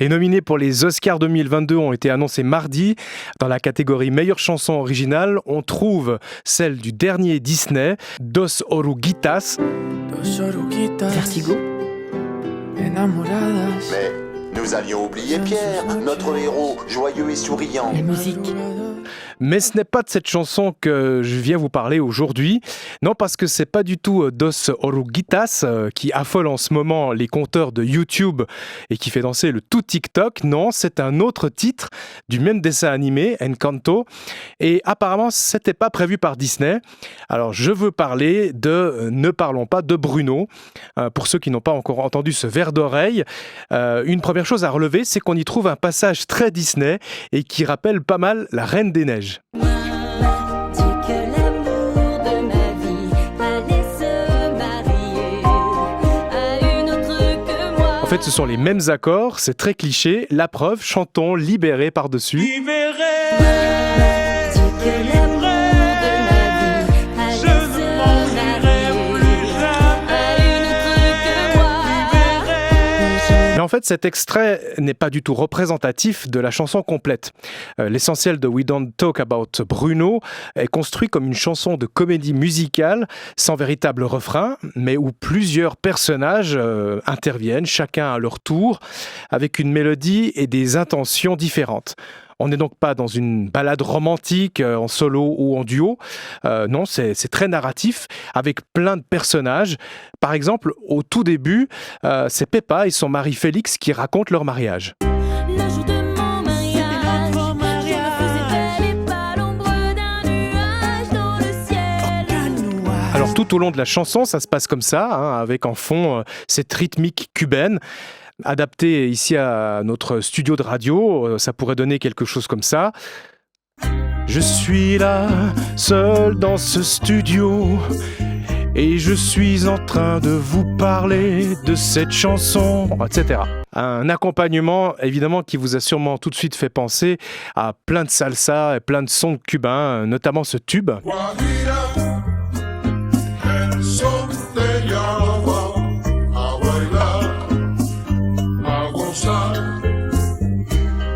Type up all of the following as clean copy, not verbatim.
Les nominés pour les Oscars 2022 ont été annoncés mardi. Dans la catégorie meilleure chanson originale, on trouve celle du dernier Disney, Dos Oruguitas. Vertigo. Mais nous avions oublié Pierre, notre héros, joyeux et souriant. La musique. Mais ce n'est pas de cette chanson que je viens vous parler aujourd'hui. Non, parce que c'est pas du tout Dos Oruguitas qui affole en ce moment les compteurs de YouTube et qui fait danser le tout TikTok. Non, c'est un autre titre du même dessin animé, Encanto. Et apparemment, c'était pas prévu par Disney. Alors, je veux parler de Ne parlons pas de Bruno. Pour ceux qui n'ont pas encore entendu ce vers d'oreille, une première chose à relever, c'est qu'on y trouve un passage très Disney et qui rappelle pas mal La Reine des Neiges. En fait, ce sont les mêmes accords, c'est très cliché. La preuve, chantons Libéré par-dessus. Mais en fait, cet extrait n'est pas du tout représentatif de la chanson complète. L'essentiel de We Don't Talk About Bruno est construit comme une chanson de comédie musicale sans véritable refrain, mais où plusieurs personnages interviennent, chacun à leur tour, avec une mélodie et des intentions différentes. On n'est donc pas dans une ballade romantique en solo ou en duo. Non, c'est très narratif, avec plein de personnages. Par exemple, au tout début, c'est Peppa et son mari Félix qui racontent leur mariage. Le jour de mon mariage, je ne faisais belle et pas l'ombre d'un nuage dans le ciel. Alors tout au long de la chanson, ça se passe comme ça, avec en fond cette rythmique cubaine. Adapté ici à notre studio de radio, ça pourrait donner quelque chose comme ça. Je suis là, seul dans ce studio, et je suis en train de vous parler de cette chanson, etc. Un accompagnement, évidemment, qui vous a sûrement tout de suite fait penser à plein de salsa et plein de sons cubains, notamment ce tube.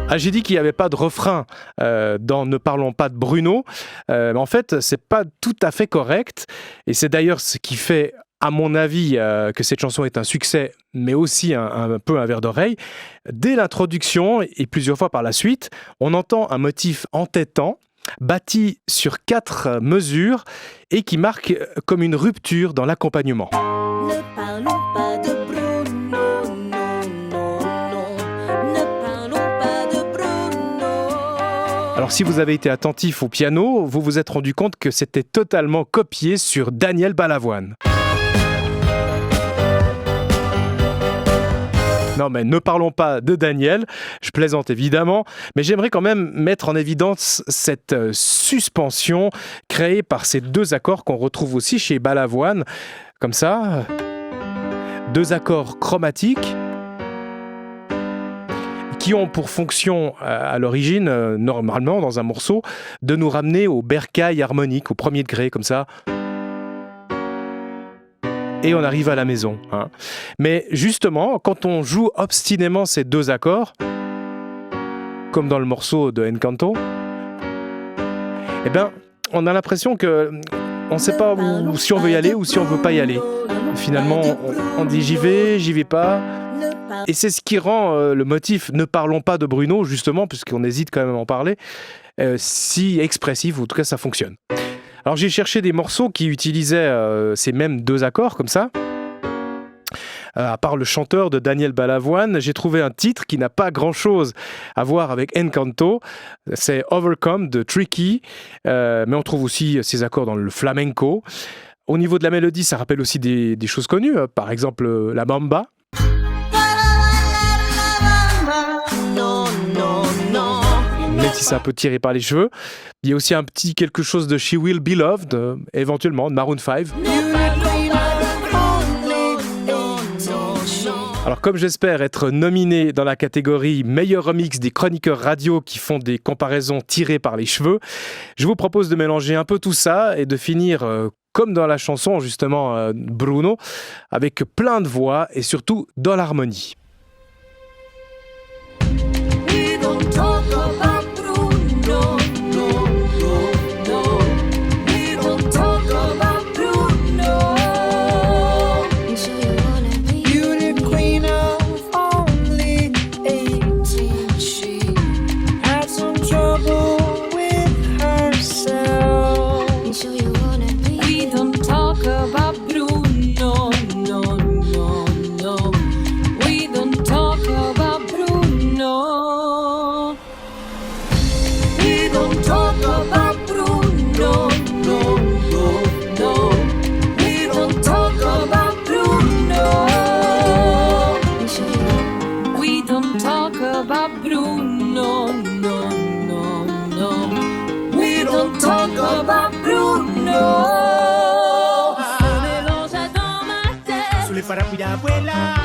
Ah, j'ai dit qu'il n'y avait pas de refrain dans Ne parlons pas de Bruno. Mais en fait, c'est pas tout à fait correct. Et c'est d'ailleurs ce qui fait, à mon avis, que cette chanson est un succès, mais aussi un peu un vers d'oreille. Dès l'introduction, et plusieurs fois par la suite, on entend un motif entêtant, bâti sur 4 mesures, et qui marque comme une rupture dans l'accompagnement. Ne parlons pas de Bruno, non, non, non. Ne parlons pas de Bruno. Alors si vous avez été attentif au piano, vous vous êtes rendu compte que c'était totalement copié sur Daniel Balavoine. Non mais ne parlons pas de Daniel, je plaisante évidemment, mais j'aimerais quand même mettre en évidence cette suspension créée par ces 2 accords qu'on retrouve aussi chez Balavoine, comme ça, 2 accords chromatiques qui ont pour fonction à l'origine, normalement dans un morceau, de nous ramener au bercail harmonique, au premier degré, comme ça. Et on arrive à la maison. Mais justement, quand on joue obstinément ces 2 accords, comme dans le morceau de Encanto, eh ben, on a l'impression que on ne sait pas si on veut y aller ou si on ne veut pas y aller. Finalement, on dit j'y vais pas. Et c'est ce qui rend le motif Ne parlons pas de Bruno, justement, puisqu'on hésite quand même à en parler, si expressif, ou en tout cas ça fonctionne. Alors j'ai cherché des morceaux qui utilisaient ces mêmes 2 accords comme ça. À part le chanteur de Daniel Balavoine, j'ai trouvé un titre qui n'a pas grand-chose à voir avec Encanto. C'est Overcome de Tricky, mais on trouve aussi ces accords dans le flamenco. Au niveau de la mélodie, ça rappelle aussi des choses connues, par exemple la bamba. Non, non, non. Même si c'est un peu tiré par les cheveux. Il y a aussi un petit quelque chose de She Will Be Loved, éventuellement, de Maroon 5. Alors comme j'espère être nominé dans la catégorie meilleur remix des chroniqueurs radio qui font des comparaisons tirées par les cheveux, je vous propose de mélanger un peu tout ça et de finir comme dans la chanson justement Bruno, avec plein de voix et surtout dans l'harmonie. don't talk about Bruno, no, no, no. We don't talk about Bruno. Se mélange dans ma tête. Sous les parapluies d'abuela.